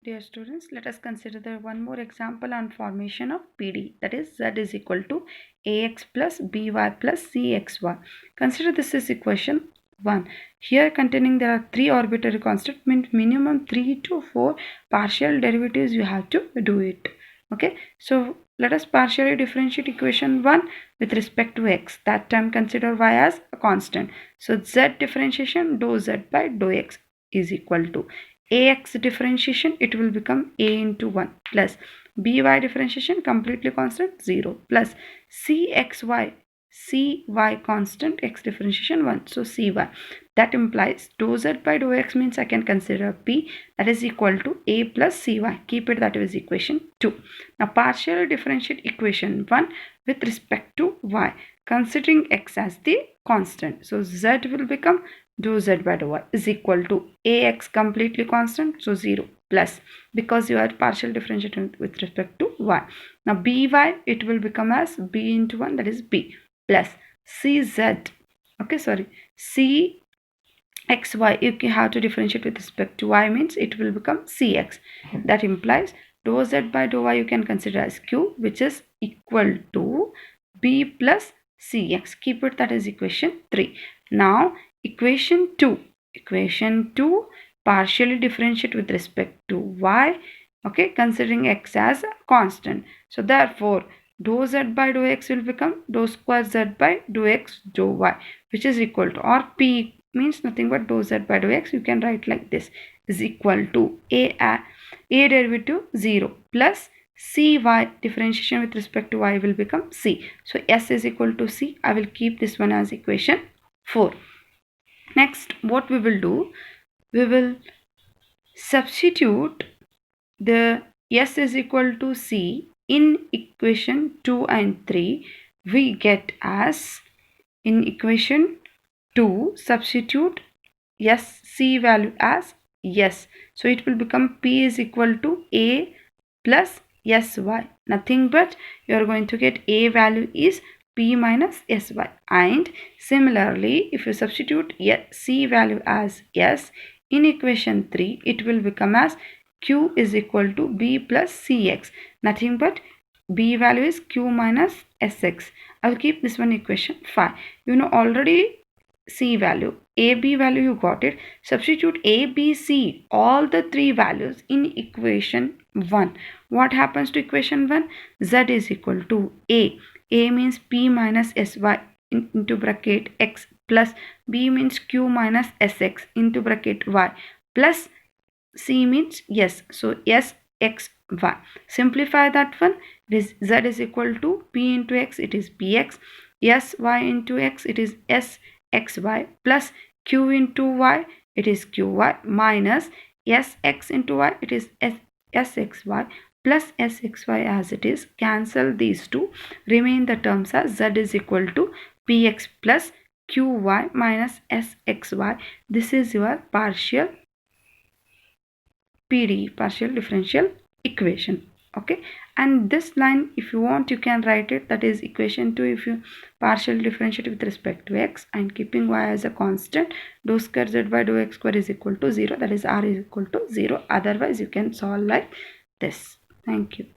Dear students, let us consider the one more example on formation of PD, that is z is equal to ax plus by plus cxy. Consider this is equation 1. Here containing there are 3 arbitrary constants, means minimum 3 to 4 partial derivatives you have to do it. Okay, so let us partially differentiate equation 1 with respect to x. That time consider y as a constant. So z differentiation dou z by dou x is equal to ax differentiation, it will become a into 1 plus by differentiation completely constant 0 plus cy constant x differentiation 1, so cy. That implies dou z by dou x means I can consider p, that is equal to a plus cy. Keep it, that is equation 2. Now partially differentiate equation 1 with respect to y, considering x as the constant. So z will become dou z by dou y is equal to ax completely constant, so 0 plus, because you are partial differentiating with respect to y. Now by, it will become as b into 1, that is b, plus cz, okay, sorry, cxy, if you have to differentiate with respect to y means it will become cx. That implies dou z by dou y you can consider as q, which is equal to b plus cx. Keep it, that is equation 3. Now equation 2 partially differentiate with respect to y, okay, considering x as a constant. So therefore dou z by dou x will become dou square z by dou x dou y, which is equal to, or p means nothing but dou z by dou x, you can write like this, is equal to a derivative 0 plus cy differentiation with respect to y will become c. So s is equal to c. I will keep this one as equation 4. Next, what we will do, we will substitute the s is equal to c in equation 2 and 3. We get as, in equation 2 substitute c value as yes, so it will become p is equal to a plus sy, nothing but you are going to get a value is p minus sy, and similarly if you substitute c value as yes in equation 3, it will become as q is equal to b plus cx, nothing but b value is q minus sx. I'll keep this one equation 5. You know already c value, a b value you got it. Substitute a b c, all the 3 values in equation 1. What happens to equation 1? Z is equal to a means p minus sy into bracket x, plus b means q minus sx into bracket y, plus c means yes, so s x y. Simplify that one, this z is equal to p into x, it is px, s y into x, it is s xy, plus q into y, it is qy, minus sx into y, it is sxy, plus sxy as it is. Cancel these two, remain the terms as z is equal to px plus qy minus sxy. This is your partial PD, partial differential equation. Okay, and this line if you want you can write it, that is equation 2 if you partially differentiate with respect to x and keeping y as a constant, dou square z by dou x square is equal to 0, that is r is equal to 0. Otherwise you can solve like this. Thank you.